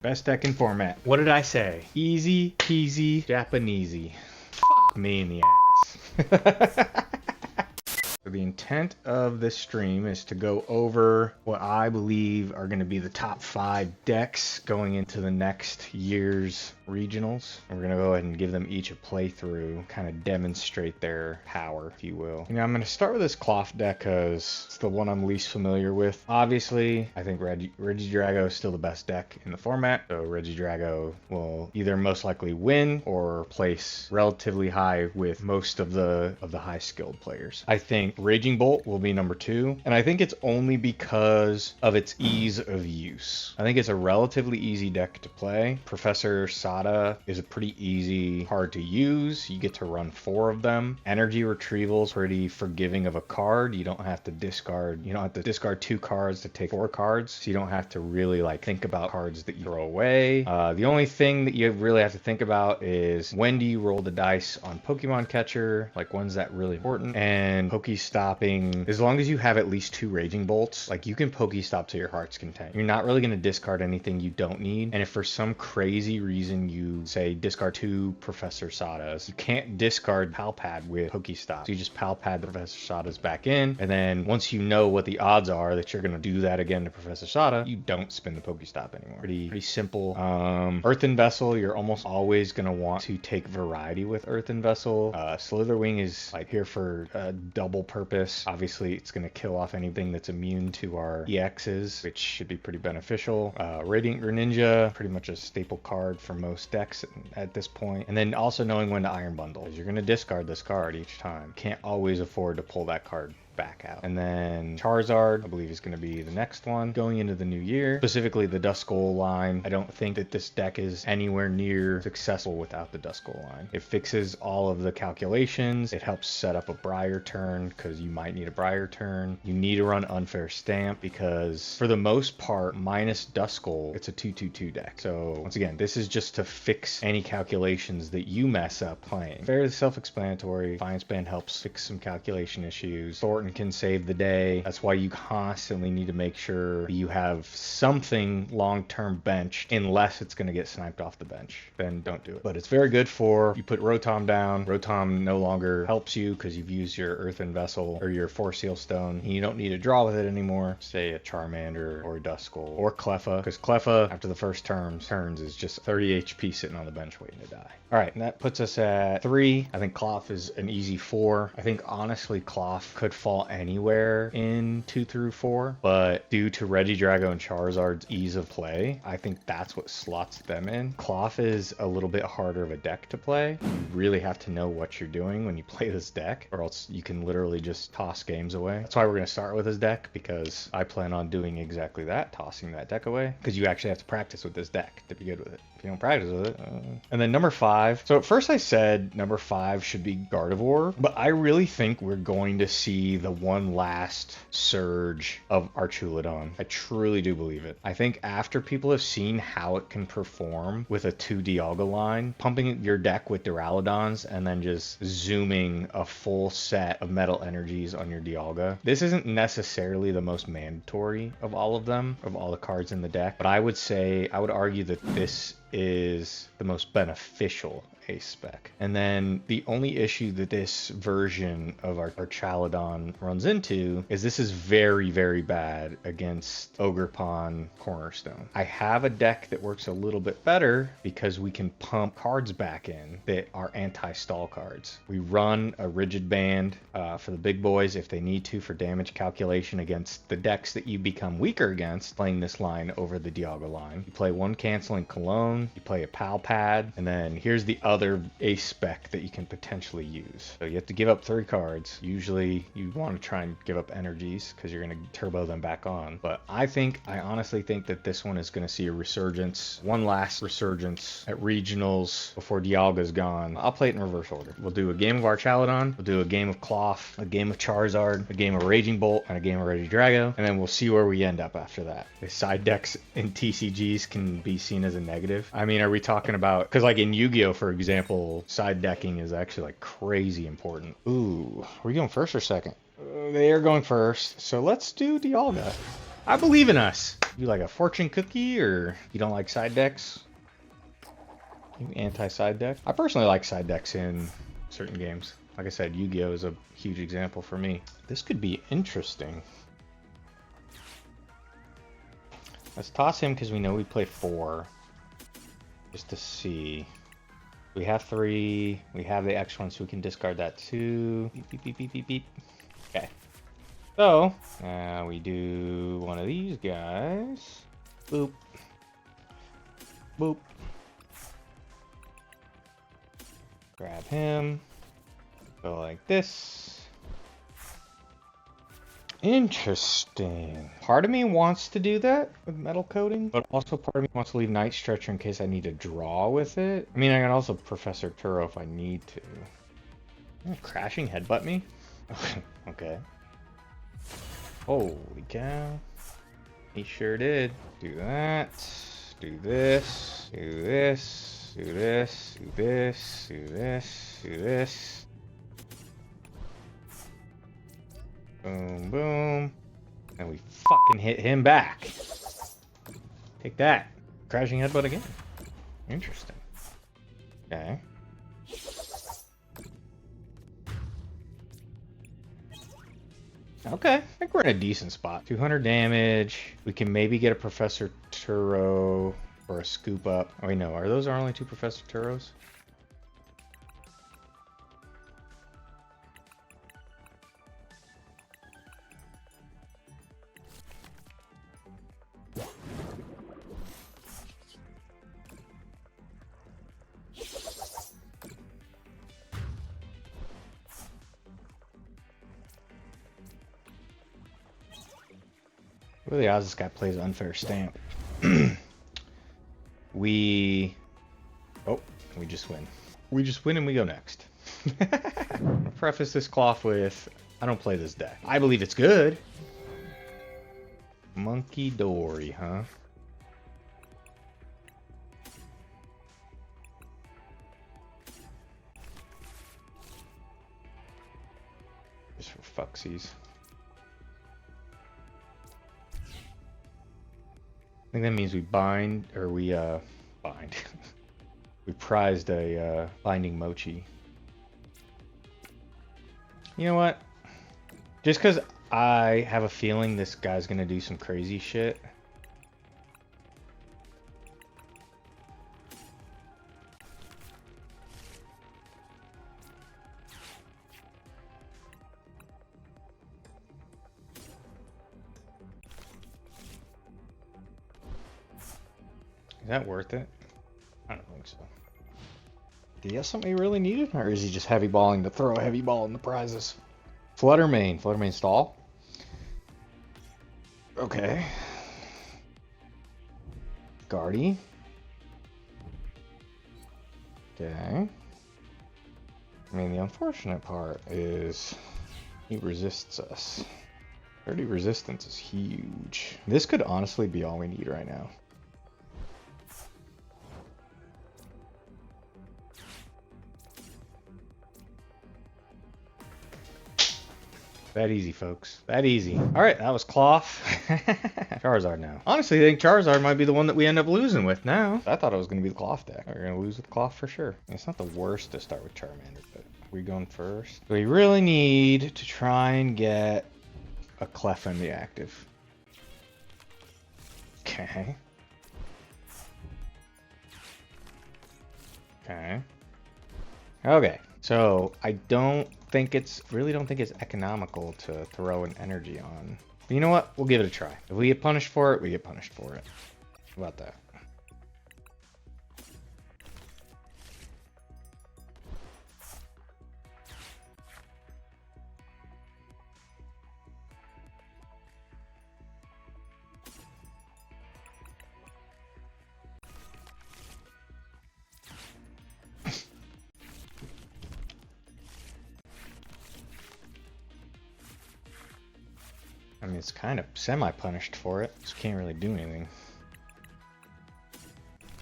Best deck in format. What did I say? Easy peasy Japanesey. Fuck me in the ass. So the intent of this stream is to go over what I believe are going to be the top 5 decks going into the next year's regionals. And we're going to go ahead and give them each a playthrough, kind of demonstrate their power, if you will. You know, I'm going to start with this Klawf deck because it's the one I'm least familiar with. Obviously, I think Regidrago is still the best deck in the format. So Regidrago will either most likely win or place relatively high with most of the high skilled players. I think Raging Bolt will be number 2, and I think it's only because of its ease of use. I think it's a relatively easy deck to play. Professor Sada is a pretty easy card to use. You get to run 4 of them. Energy Retrieval's pretty forgiving of a card. You don't have to discard 2 cards to take 4 cards, so you don't have to really think about cards that you throw away. The only thing that you really have to think about is when do you roll the dice on Pokemon Catcher, when's that really important, and Pokestopping. As long as you have at least 2 Raging Bolts, you can Pokestop to your heart's content. You're not really going to discard anything you don't need, and if for some crazy reason you say discard 2 Professor Sadas, you can't discard Palpad with Pokestop. So you just Palpad the Professor Sadas back in, and then once you know what the odds are that you're going to do that again to Professor Sada, you don't spin the Pokestop anymore. Pretty simple. Earthen Vessel, you're almost always going to want to take variety with Earthen Vessel. Slitherwing is here for double purpose. Obviously, it's going to kill off anything that's immune to our EXs, which should be pretty beneficial. Radiant Greninja, pretty much a staple card for most decks at this point. And then also knowing when to Iron Bundle, because you're going to discard this card each time. Can't always afford to pull that card back out. And then Charizard, I believe, is going to be the next one going into the new year. Specifically the Duskull line. I don't think that this deck is anywhere near successful without the Duskull line. It fixes all of the calculations. It helps set up a Briar turn because you might need a Briar turn. You need to run Unfair Stamp because for the most part, minus Duskull, it's a 2/2/2 deck. So once again, this is just to fix any calculations that you mess up playing. Fairly self-explanatory. Defiance Band helps fix some calculation issues. Thornton can save the day. That's why you constantly need to make sure you have something long-term benched, unless it's going to get sniped off the bench. Then don't do it. But it's very good for, you put Rotom down. Rotom no longer helps you because you've used your Earthen Vessel or your Force Seal Stone. You don't need to draw with it anymore. Say a Charmander or a Duskull or Cleffa, because Cleffa after the first turns is just 30 HP sitting on the bench waiting to die. All right, and that puts us at 3. I think Klawf is an easy 4. I think honestly Klawf could fall anywhere in 2 through 4, but due to Regidrago and Charizard's ease of play, I think that's what slots them in. Klawf is a little bit harder of a deck to play. You really have to know what you're doing when you play this deck, or else you can literally just toss games away. That's why we're going to start with this deck, because I plan on doing exactly that, tossing that deck away, because you actually have to practice with this deck to be good with it. If you don't practice with it. And then number 5. So at first I said number 5 should be Gardevoir, but I really think we're going to see the one last surge of Archaludon. I truly do believe it. I think after people have seen how it can perform with a 2 Dialga line, pumping your deck with Duraludons and then just zooming a full set of Metal Energies on your Dialga. This isn't necessarily the most mandatory of all of them, of all the cards in the deck, but I would argue that this is the most beneficial ace spec. And then the only issue that this version of our Archaludon runs into is this is very, very bad against Ogerpon Cornerstone. I have a deck that works a little bit better because we can pump cards back in that are anti-stall cards. We run a Rigid Band for the big boys if they need to for damage calculation against the decks that you become weaker against playing this line over the Dialga line. You play 1 Canceling Cologne, you play a Palpad, and then here's the other ace spec that you can potentially use. So you have to give up 3 cards. Usually you want to try and give up energies because you're going to turbo them back on. But I honestly think that this one is going to see a resurgence, one last resurgence at regionals before Dialga's gone. I'll play it in reverse order. We'll do a game of Archaludon, we'll do a game of Klawf, a game of Charizard, a game of Raging Bolt, and a game of Regidrago, and then we'll see where we end up after that. The side decks in TCGs can be seen as a negative. I mean, are we talking about, because in Yu-Gi-Oh, for example, side decking is actually crazy important. Ooh, are we going first or second? They are going first, so let's do Dialga. I believe in us. You like a fortune cookie, or you don't like side decks? You anti-side deck? I personally like side decks in certain games. Like I said, Yu-Gi-Oh! Is a huge example for me. This could be interesting. Let's toss him because we know we play 4. Just to see. We have 3. We have the X one, so we can discard that too. Beep, beep, beep, beep, beep, beep. Okay. So, we do one of these guys. Boop. Boop. Grab him. Go like this. Interesting. Part of me wants to do that with metal coating, but also part of me wants to leave Night Stretcher in case I need to draw with it. I mean, I can also Professor Turo if I need to. Crashing headbutt me? Okay. Holy cow. He sure did. Do that. Do this. Do this. Do this. Do this. Do this. Do this. Boom, boom. And we fucking hit him back. Take that. Crashing headbutt again. Interesting. Okay. Okay, I think we're in a decent spot. 200 damage. We can maybe get a Professor Turo or a scoop up. Oh, wait, no. Are those our only 2 Professor Turos? What are the odds this guy plays unfair stamp? we just win. We just win and we go next. I'll preface this Klawf with, I don't play this deck. I believe it's good. Monkey Dory, huh? Just for fucksies. I think that means we bind, or we, bind. We prized a, binding mochi. You know what? Just because I have a feeling this guy's gonna do some crazy shit. Is that worth it? I don't think so. Do you have something he really needed? Or is he just heavy balling to throw a heavy ball in the prizes? Fluttermane. Fluttermane stall? Okay. Guardy. Okay. I mean, the unfortunate part is he resists us. 30 resistance is huge. This could honestly be all we need right now. That easy, folks. That easy. All right, that was Klawf. Charizard now. Honestly, I think Charizard might be the one that we end up losing with now. I thought it was going to be the Klawf deck. We're going to lose with Klawf for sure. It's not the worst to start with Charmander, but are we going first? We really need to try and get a Klawf in the active. Okay. Okay. Okay. So I really don't think it's economical to throw an energy on. But you know what? We'll give it a try. If we get punished for it, we get punished for it. How about that? I mean, it's kind of semi-punished for it. Just can't really do anything.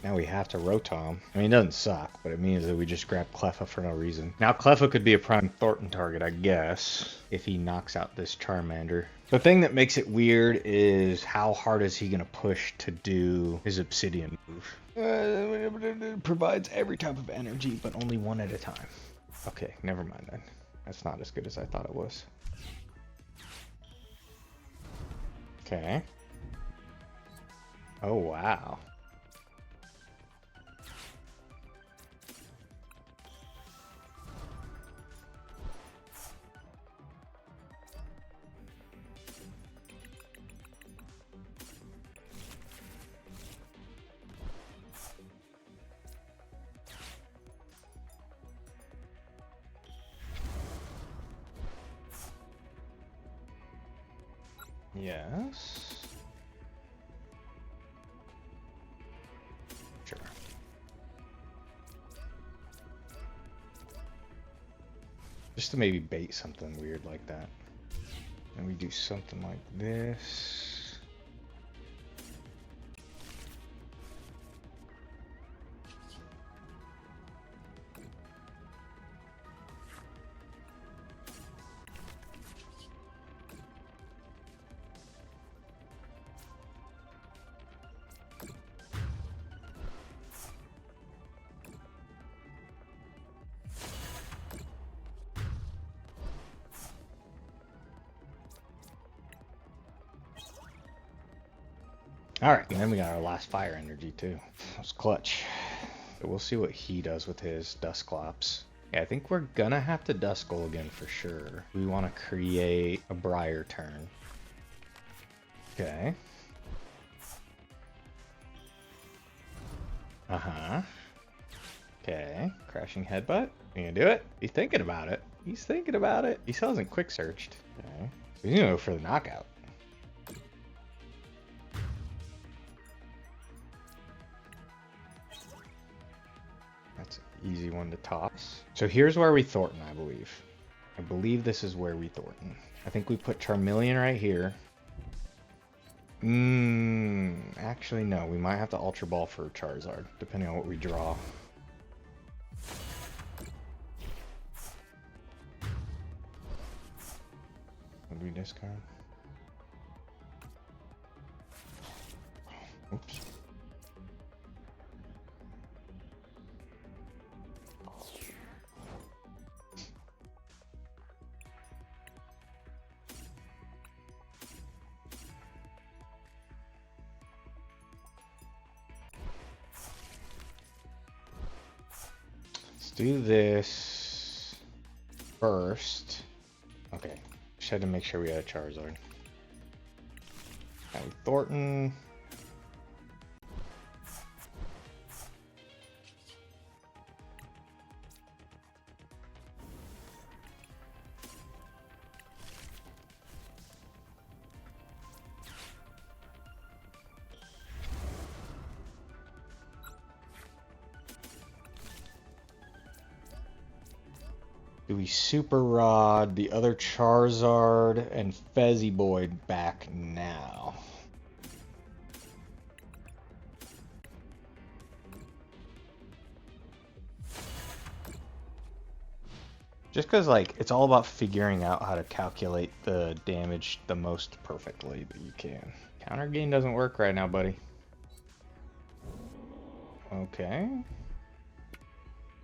Now we have to Rotom. I mean, it doesn't suck, but it means that we just grab Cleffa for no reason. Now Cleffa could be a prime Thornton target, I guess, if he knocks out this Charmander. The thing that makes it weird is how hard is he going to push to do his obsidian move. It provides every type of energy, but only one at a time. Okay, never mind then. That's not as good as I thought it was. Okay. Oh, wow. Yes. Sure. Just to maybe bait something weird like that. And we do something like this. Alright, and then we got our last fire energy too. That's clutch. So we'll see what he does with his Dusclops. Yeah, I think we're gonna have to Duskull again for sure. We want to create a Briar turn. Okay. Uh-huh. Okay. Crashing Headbutt. You gonna do it? He's thinking about it. He's thinking about it. He still hasn't quick searched. Okay. So he's gonna go for the knockout. That's an easy one to toss. So here's where we Thornton, I believe. I believe this is where we Thornton. I think we put Charmeleon right here. Actually no, we might have to Ultra Ball for Charizard, depending on what we draw. What do we discard? Oops. Do this first. Okay, just had to make sure we had a Charizard. Now we Thornton. Do we Super Rod the other Charizard and Fezzy Boy back now? Just because, like, it's all about figuring out how to calculate the damage the most perfectly that you can. Counter gain doesn't work right now, buddy. Okay.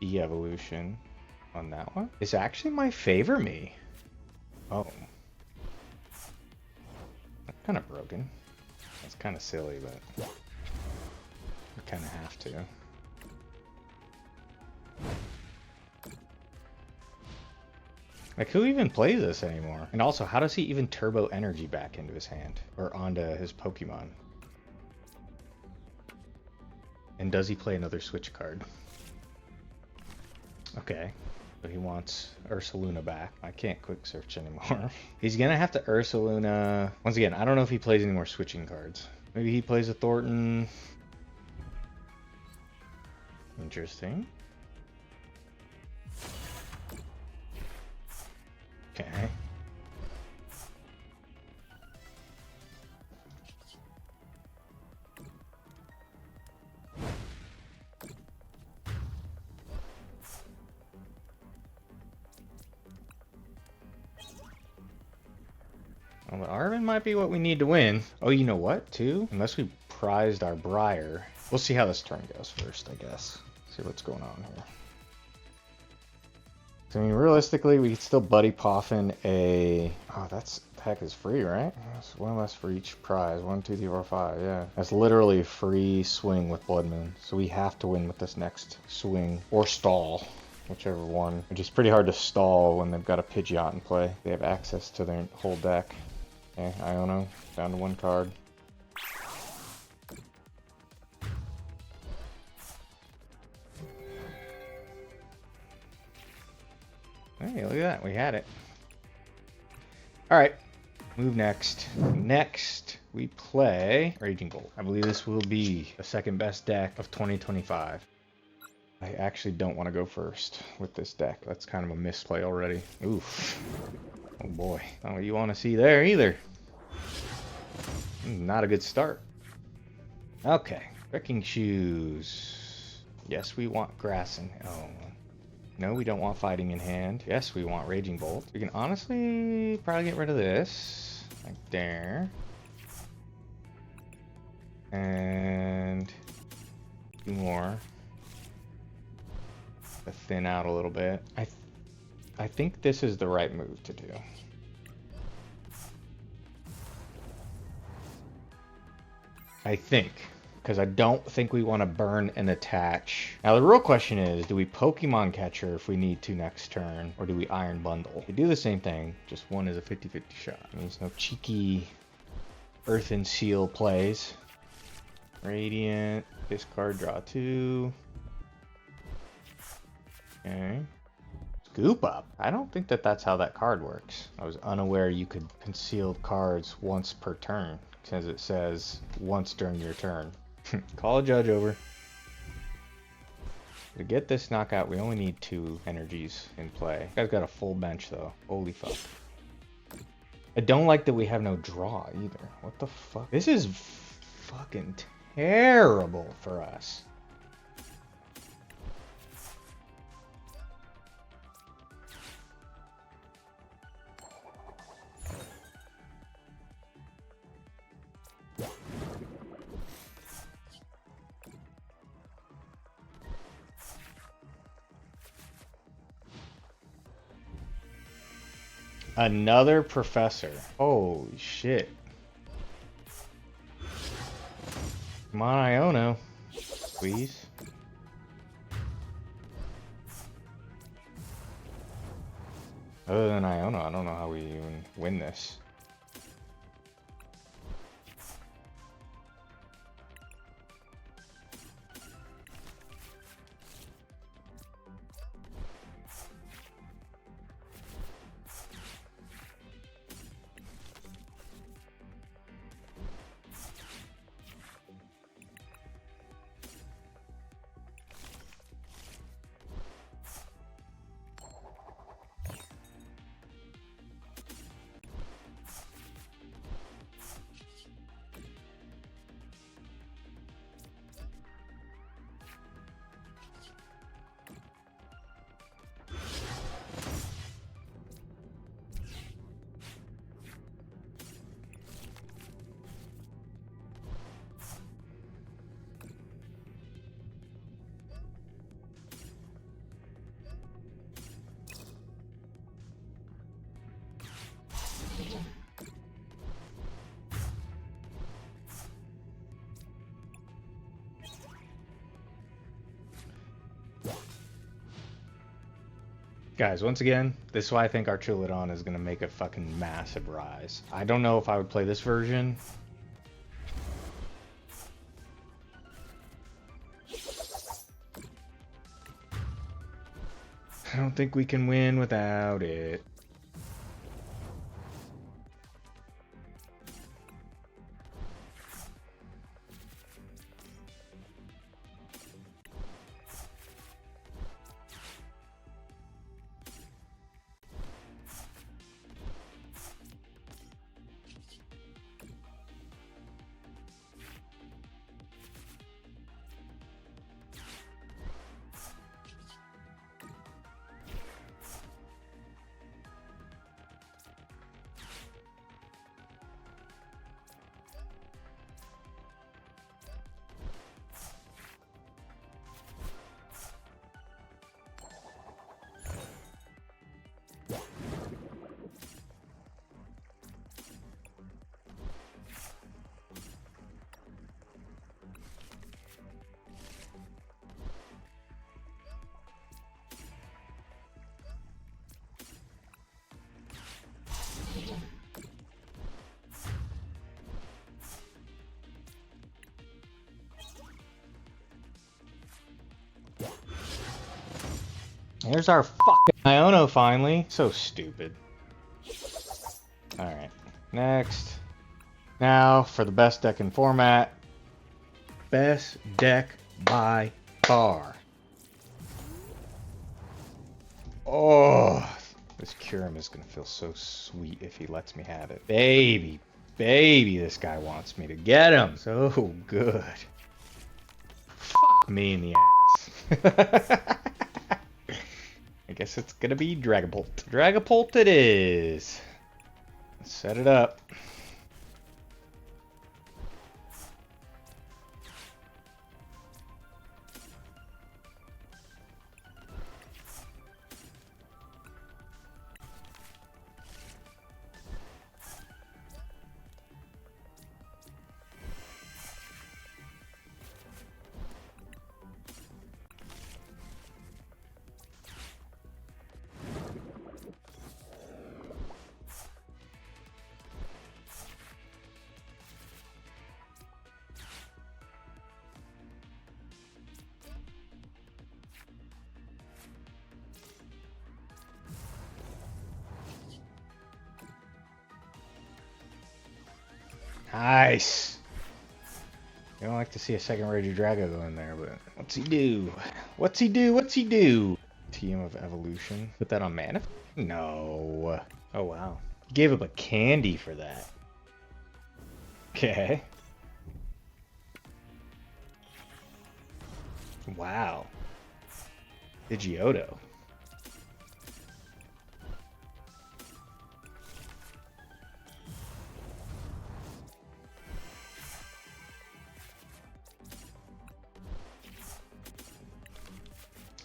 E-evolution on that one. It's actually my favor me. Oh. That's kind of broken. That's kind of silly, but we kind of have to. Like, who even plays this anymore? And also, how does he even turbo energy back into his hand? Or onto his Pokemon? And does he play another Switch card? Okay. So he wants Ursaluna back. I can't quick search anymore. He's gonna have to Ursaluna. Once again, I don't know if he plays any more switching cards. Maybe he plays a Thornton. Interesting. Okay. Well, the Arvin might be what we need to win. Oh, you know what, too? Unless we prized our Briar. We'll see how this turn goes first, I guess. See what's going on here. So, I mean, realistically, we could still Buddy Poffin a... Oh, that's... Heck is free, right? That's one less for each prize. 1, 2, 3, 4, 5. Yeah. That's literally a free swing with Blood Moon. So we have to win with this next swing. Or stall. Whichever one. Which is pretty hard to stall when they've got a Pidgeot in play. They have access to their whole deck. Okay, Iono. Down to 1 card. Hey, look at that. We had it. Alright. Move next. Next, we play Raging Bolt. I believe this will be the second best deck of 2025. I actually don't want to go first with this deck. That's kind of a misplay already. Oof. Oh boy. Not what you want to see there either. Not a good start. Okay. Wrecking Shoes. Yes, we want Grass in... Oh. No, we don't want Fighting in hand. Yes, we want Raging Bolt. We can honestly probably get rid of this. Like there. And 2 more. To thin out a little bit. I think this is the right move to do. I think. Because I don't think we want to burn and attach. Now the real question is, do we Pokemon Catcher if we need to next turn? Or do we Iron Bundle? We do the same thing, just one is a 50-50 shot. It means no cheeky Earth and Seal plays. Radiant, discard, draw 2. Okay. Scoop Up. I don't think that that's how that card works. I was unaware you could conceal cards once per turn. Because it says once during your turn. Call a judge over. To get this knockout, we only need 2 energies in play. You guys got a full bench, though. Holy fuck. I don't like that we have no draw, either. What the fuck? This is fucking terrible for us. Another professor. Holy shit. Come on, Iono. Please. Other than Iono, I don't know how we even win this. Guys, once again, this is why I think Archaludon is going to make a fucking massive rise. I don't know if I would play this version. I don't think we can win without it. There's our fucking Iono finally. So stupid. Alright, next. Now for the best deck in format. Best deck by far. Oh, this Kyurem is going to feel so sweet if he lets me have it. Baby, this guy wants me to get him. So good. Fuck me in the ass. I guess it's going to be Dragapult. Dragapult it is. Let's set it up. Nice. You don't like to see a second Regidrago go in there, but what's he do? What's he do? What's he do? Team of Evolution. Put that on mana? No. Oh, wow. Gave up a candy for that. Okay. Wow. Pidgeotto.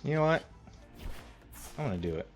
You know what? I'm gonna do it.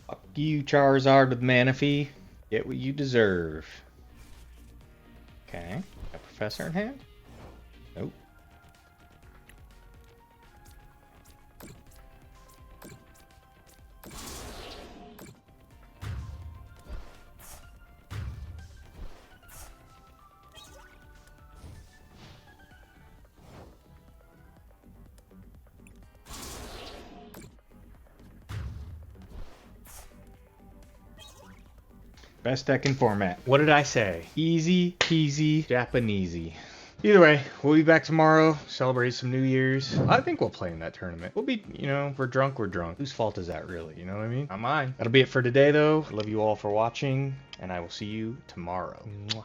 Fuck you, Charizard with Manaphy. Get what you deserve. Okay. Got Professor in hand? Nope. Best deck in format. What did I say? Easy peasy Japanesey. Either way, we'll be back tomorrow, celebrate some New Year's. I think we'll play in that tournament. We'll be, you know, we're drunk, we're drunk. Whose fault is that really? You know what I mean? Not mine. That'll be it for today though. I love you all for watching, and I will see you tomorrow. Mwah.